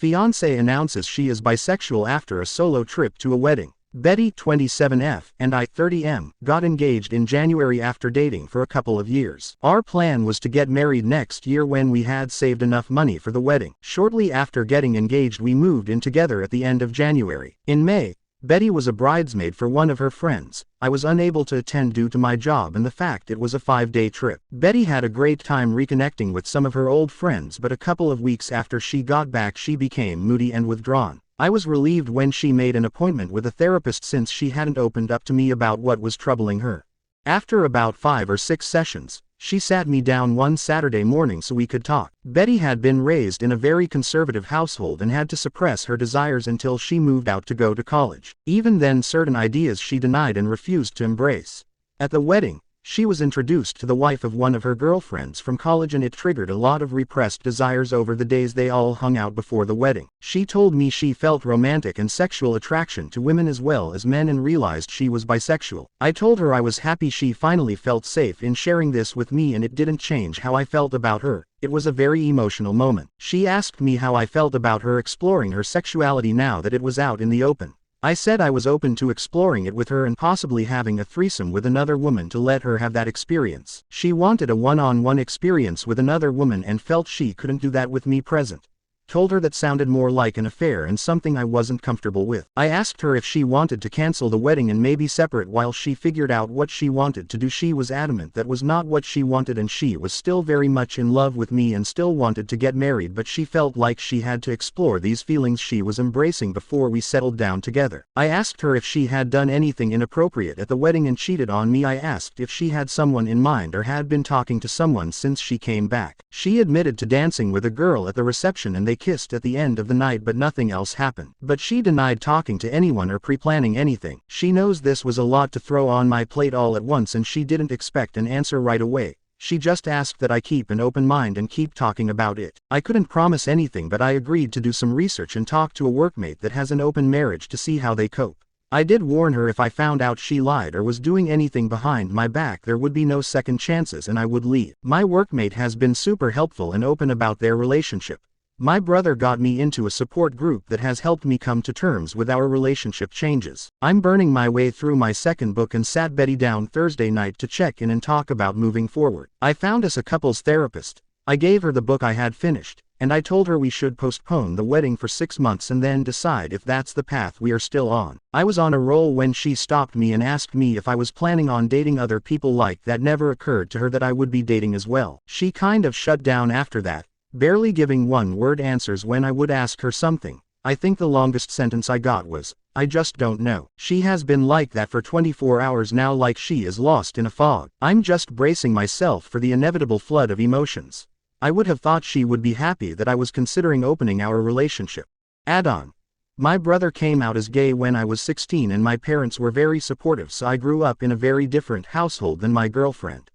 Fiancée announces she is bisexual after a solo trip to a wedding. Betty, 27F, and I, 30M, got engaged in January after dating for a couple of years. Our plan was to get married next year when we had saved enough money for the wedding. Shortly after getting engaged, we moved in together at the end of January. In May, Betty was a bridesmaid for one of her friends. I was unable to attend due to my job and the fact it was a 5-day trip. Betty had a great time reconnecting with some of her old friends, but a couple of weeks after she got back she became moody and withdrawn. I was relieved when she made an appointment with a therapist since she hadn't opened up to me about what was troubling her. After about 5 or 6 sessions, she sat me down one Saturday morning so we could talk. Betty had been raised in a very conservative household and had to suppress her desires until she moved out to go to college. Even then, certain ideas she denied and refused to embrace. At the wedding, she was introduced to the wife of one of her girlfriends from college, and it triggered a lot of repressed desires over the days they all hung out before the wedding. She told me she felt romantic and sexual attraction to women as well as men and realized she was bisexual. I told her I was happy she finally felt safe in sharing this with me and it didn't change how I felt about her. It was a very emotional moment. She asked me how I felt about her exploring her sexuality now that it was out in the open. I said I was open to exploring it with her and possibly having a threesome with another woman to let her have that experience. She wanted a one-on-one experience with another woman and felt she couldn't do that with me present. Told her that sounded more like an affair and something I wasn't comfortable with. I asked her if she wanted to cancel the wedding and maybe separate while she figured out what she wanted to do. She was adamant that was not what she wanted, and she was still very much in love with me and still wanted to get married, but she felt like she had to explore these feelings she was embracing before we settled down together. I asked her if she had done anything inappropriate at the wedding and cheated on me. I asked if she had someone in mind or had been talking to someone since she came back. She admitted to dancing with a girl at the reception and they kissed at the end of the night, but nothing else happened. But she denied talking to anyone or pre-planning anything. She knows this was a lot to throw on my plate all at once and she didn't expect an answer right away. She just asked that I keep an open mind and keep talking about it. I couldn't promise anything, but I agreed to do some research and talk to a workmate that has an open marriage to see how they cope. I did warn her if I found out she lied or was doing anything behind my back there would be no second chances and I would leave. My workmate has been super helpful and open about their relationship. My brother got me into a support group that has helped me come to terms with our relationship changes. I'm burning my way through my second book and sat Betty down Thursday night to check in and talk about moving forward. I found us a couples therapist. I gave her the book I had finished, and I told her we should postpone the wedding for 6 months and then decide if that's the path we are still on. I was on a roll when she stopped me and asked me if I was planning on dating other people. Like that never occurred to her that I would be dating as well. She kind of shut down after that, barely giving one-word answers when I would ask her something. I think the longest sentence I got was, "I just don't know." She has been like that for 24 hours now, like she is lost in a fog. I'm just bracing myself for the inevitable flood of emotions. I would have thought she would be happy that I was considering opening our relationship. Add-on. My brother came out as gay when I was 16 and my parents were very supportive, so I grew up in a very different household than my girlfriend.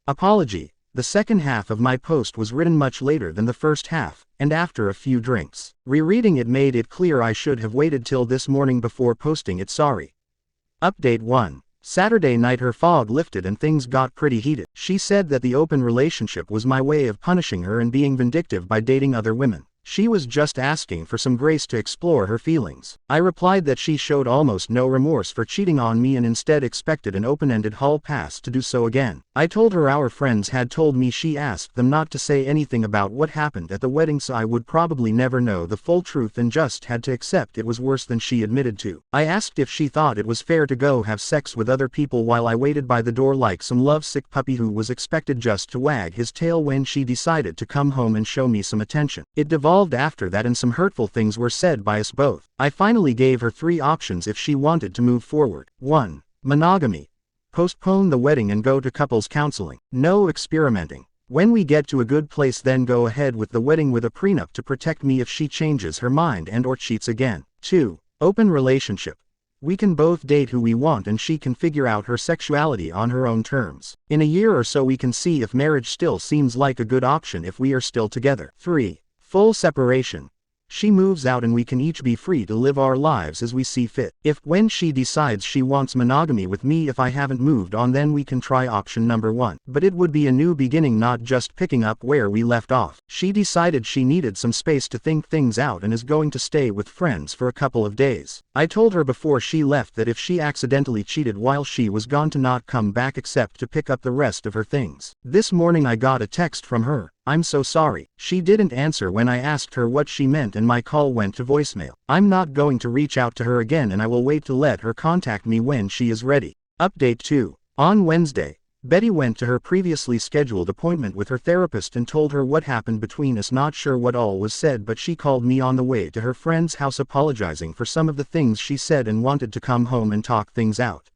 Apology. The second half of my post was written much later than the first half, and after a few drinks. Rereading it made it clear I should have waited till this morning before posting it. Sorry. Update 1. Saturday night her fog lifted and things got pretty heated. She said that the open relationship was my way of punishing her and being vindictive by dating other women. She was just asking for some grace to explore her feelings. I replied that she showed almost no remorse for cheating on me and instead expected an open-ended hall pass to do so again. I told her our friends had told me she asked them not to say anything about what happened at the wedding, so I would probably never know the full truth and just had to accept it was worse than she admitted to. I asked if she thought it was fair to go have sex with other people while I waited by the door like some lovesick puppy who was expected just to wag his tail when she decided to come home and show me some attention. It devolved after that and some hurtful things were said by us both. I finally gave her 3 options if she wanted to move forward. 1. Monogamy. Postpone the wedding and go to couples counseling. No experimenting. When we get to a good place then go ahead with the wedding with a prenup to protect me if she changes her mind and or cheats again. 2. Open relationship. We can both date who we want and she can figure out her sexuality on her own terms. In a year or so we can see if marriage still seems like a good option if we are still together. 3. Full separation. she moves out and we can each be free to live our lives as we see fit. If when she decides she wants monogamy with me if I haven't moved on, then we can try option number 1. But it would be a new beginning, not just picking up where we left off. She decided she needed some space to think things out and is going to stay with friends for a couple of days. I told her before she left that if she accidentally cheated while she was gone to not come back except to pick up the rest of her things. This morning I got a text from her. "I'm so sorry." She didn't answer when I asked her what she meant and my call went to voicemail. I'm not going to reach out to her again and I will wait to let her contact me when she is ready. Update 2. On Wednesday, Betty went to her previously scheduled appointment with her therapist and told her what happened between us. Not sure what all was said, but she called me on the way to her friend's house apologizing for some of the things she said and wanted to come home and talk things out.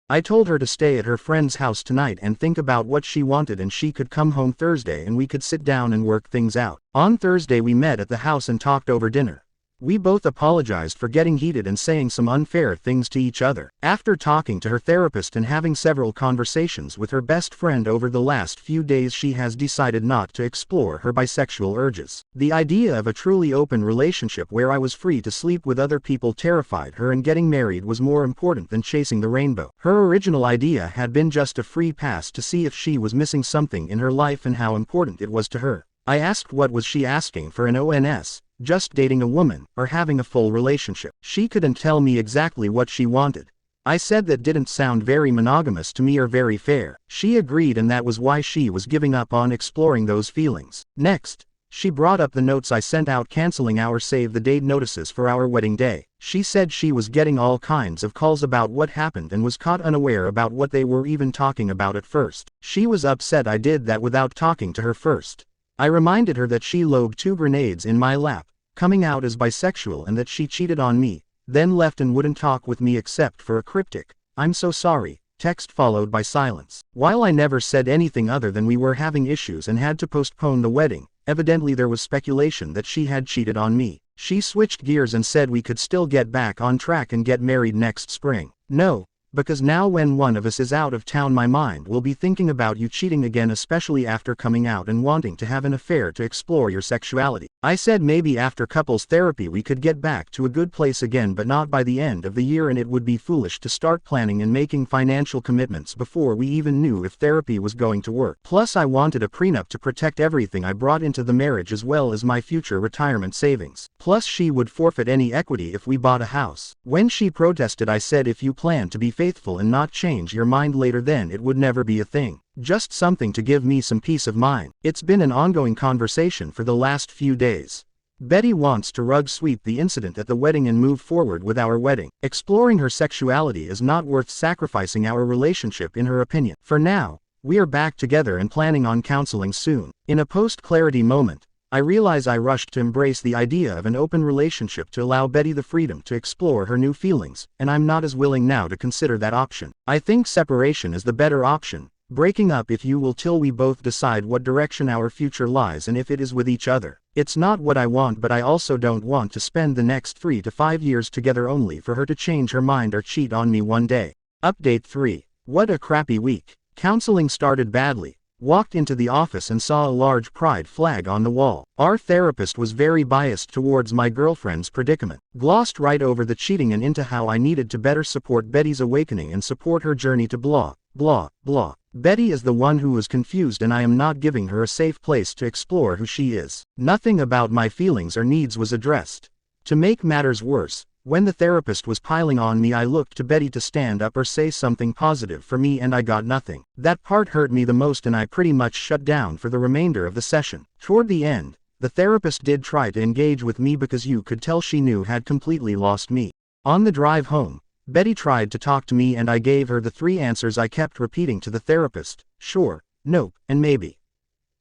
I told her to stay at her friend's house tonight and think about what she wanted, and she could come home Thursday and we could sit down and work things out. On Thursday we met at the house and talked over dinner. We both apologized for getting heated and saying some unfair things to each other. After talking to her therapist and having several conversations with her best friend over the last few days, she has decided not to explore her bisexual urges. The idea of a truly open relationship where I was free to sleep with other people terrified her, and getting married was more important than chasing the rainbow. Her original idea had been just a free pass to see if she was missing something in her life and how important it was to her. I asked what was she asking for an ONS, just dating a woman, or having a full relationship. She couldn't tell me exactly what she wanted. I said that didn't sound very monogamous to me or very fair. She agreed, and that was why she was giving up on exploring those feelings. Next, she brought up the notes I sent out canceling our save the date notices for our wedding day. She said she was getting all kinds of calls about what happened and was caught unaware about what they were even talking about at first. She was upset I did that without talking to her first. I reminded her that she lobbed 2 grenades in my lap, coming out as bisexual, and that she cheated on me, then left and wouldn't talk with me except for a cryptic "I'm so sorry" text followed by silence. While I never said anything other than we were having issues and had to postpone the wedding, evidently there was speculation that she had cheated on me. She switched gears and said we could still get back on track and get married next spring. No, because now when one of us is out of town my mind will be thinking about you cheating again, especially after coming out and wanting to have an affair to explore your sexuality. I said maybe after couples therapy we could get back to a good place again, but not by the end of the year, and it would be foolish to start planning and making financial commitments before we even knew if therapy was going to work. Plus I wanted a prenup to protect everything I brought into the marriage as well as my future retirement savings. Plus she would forfeit any equity if we bought a house. When she protested I said if you plan to be faithful and not change your mind later then it would never be a thing. Just something to give me some peace of mind. It's been an ongoing conversation for the last few days. Betty wants to rug sweep the incident at the wedding and move forward with our wedding. Exploring her sexuality is not worth sacrificing our relationship in her opinion. For now, we are back together and planning on counseling soon. In a post-clarity moment, I realize I rushed to embrace the idea of an open relationship to allow Betty the freedom to explore her new feelings, and I'm not as willing now to consider that option. I think separation is the better option. Breaking up if you will till we both decide what direction our future lies and if it is with each other. It's not what I want, but I also don't want to spend the next 3 to 5 years together only for her to change her mind or cheat on me one day. Update 3. What a crappy week. Counseling started badly. Walked into the office and saw a large pride flag on the wall. Our therapist was very biased towards my girlfriend's predicament. Glossed right over the cheating and into how I needed to better support Betty's awakening and support her journey to blah, blah, blah. Betty is the one who was confused and I am not giving her a safe place to explore who she is. Nothing about my feelings or needs was addressed. To make matters worse, when the therapist was piling on me I looked to Betty to stand up or say something positive for me and I got nothing. That part hurt me the most and I pretty much shut down for the remainder of the session. Toward the end, the therapist did try to engage with me because you could tell she knew had completely lost me. On the drive home, Betty tried to talk to me and I gave her the 3 answers I kept repeating to the therapist: sure, nope, and maybe.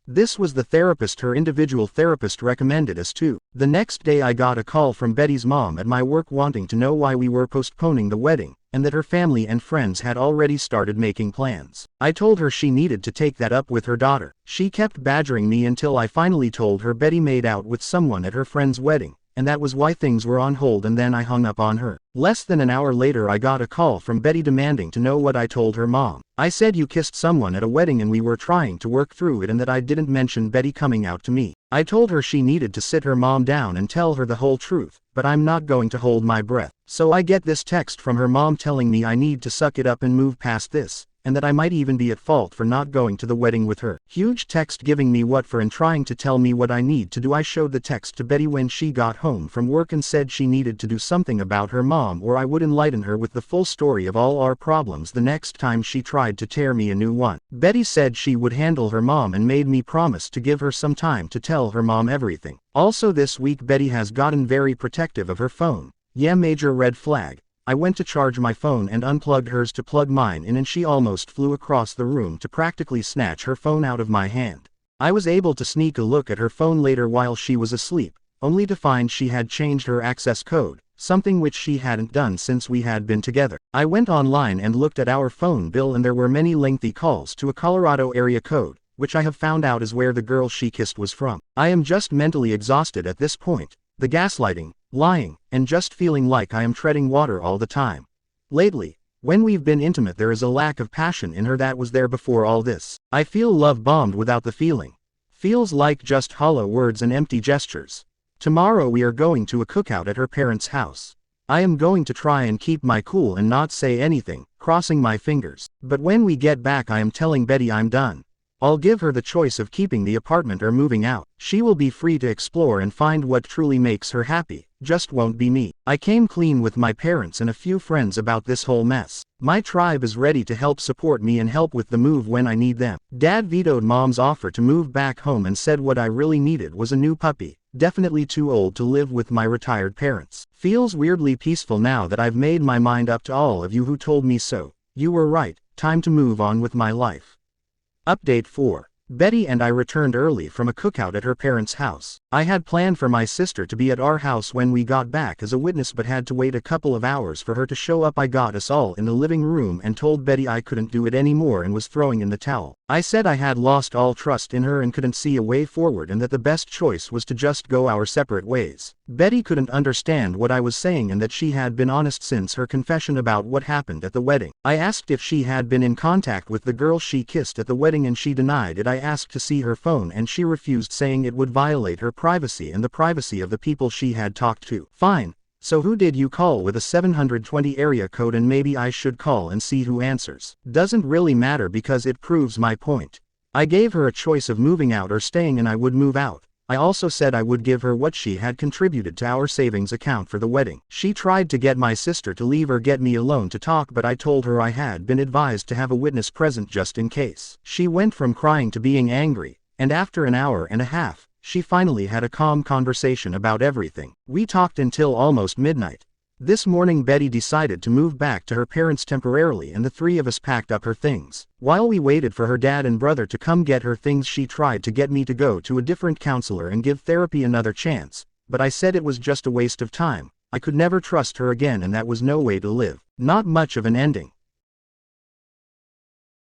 This was the therapist her individual therapist recommended us to. The next day I got a call from Betty's mom at my work wanting to know why we were postponing the wedding, and that her family and friends had already started making plans. I told her she needed to take that up with her daughter. She kept badgering me until I finally told her Betty made out with someone at her friend's wedding, and that was why things were on hold, and then I hung up on her. Less than an hour later I got a call from Betty demanding to know what I told her mom. I said you kissed someone at a wedding and we were trying to work through it and that I didn't mention Betty coming out to me. I told her she needed to sit her mom down and tell her the whole truth, but I'm not going to hold my breath. So I get this text from her mom telling me I need to suck it up and move past this, and that I might even be at fault for not going to the wedding with her. Huge text giving me what for and trying to tell me what I need to do. I showed the text to Betty when she got home from work and said she needed to do something about her mom or I would enlighten her with the full story of all our problems the next time she tried to tear me a new one. Betty said she would handle her mom and made me promise to give her some time to tell her mom everything. Also this week Betty has gotten very protective of her phone. Yeah, major red flag. I went to charge my phone and unplugged hers to plug mine in and she almost flew across the room to practically snatch her phone out of my hand. I was able to sneak a look at her phone later while she was asleep, only to find she had changed her access code, something which she hadn't done since we had been together. I went online and looked at our phone bill and there were many lengthy calls to a Colorado area code, which I have found out is where the girl she kissed was from. I am just mentally exhausted at this point. The gaslighting, lying, and just feeling like I am treading water all the time. Lately, when we've been intimate there is a lack of passion in her that was there before all this. I feel love bombed without the feeling. Feels like just hollow words and empty gestures. Tomorrow we are going to a cookout at her parents' house. I am going to try and keep my cool and not say anything, crossing my fingers. But when we get back I am telling Betty I'm done. I'll give her the choice of keeping the apartment or moving out. She will be free to explore and find what truly makes her happy, just won't be me. I came clean with my parents and a few friends about this whole mess. My tribe is ready to help support me and help with the move when I need them. Dad vetoed mom's offer to move back home and said what I really needed was a new puppy, definitely too old to live with my retired parents. Feels weirdly peaceful now that I've made my mind up to all of you who told me so. You were right, time to move on with my life. Update 4. Betty and I returned early from a cookout at her parents' house. I had planned for my sister to be at our house when we got back as a witness but had to wait a couple of hours for her to show up. I got us all in the living room and told Betty I couldn't do it anymore and was throwing in the towel. I said I had lost all trust in her and couldn't see a way forward and that the best choice was to just go our separate ways. Betty couldn't understand what I was saying and that she had been honest since her confession about what happened at the wedding. I asked if she had been in contact with the girl she kissed at the wedding and she denied it. I asked to see her phone and she refused, saying it would violate her privacy and the privacy of the people she had talked to. Fine. So who did you call with a 720 area code? And maybe I should call and see who answers. Doesn't really matter because it proves my point. I gave her a choice of moving out or staying and I would move out. I also said I would give her what she had contributed to our savings account for the wedding. She tried to get my sister to leave or get me alone to talk, but I told her I had been advised to have a witness present just in case. She went from crying to being angry, and after an hour and a half, she finally had a calm conversation about everything. We talked until almost midnight. This morning Betty decided to move back to her parents temporarily and the three of us packed up her things. While we waited for her dad and brother to come get her things, she tried to get me to go to a different counselor and give therapy another chance, but I said it was just a waste of time. I could never trust her again and that was no way to live. Not much of an ending.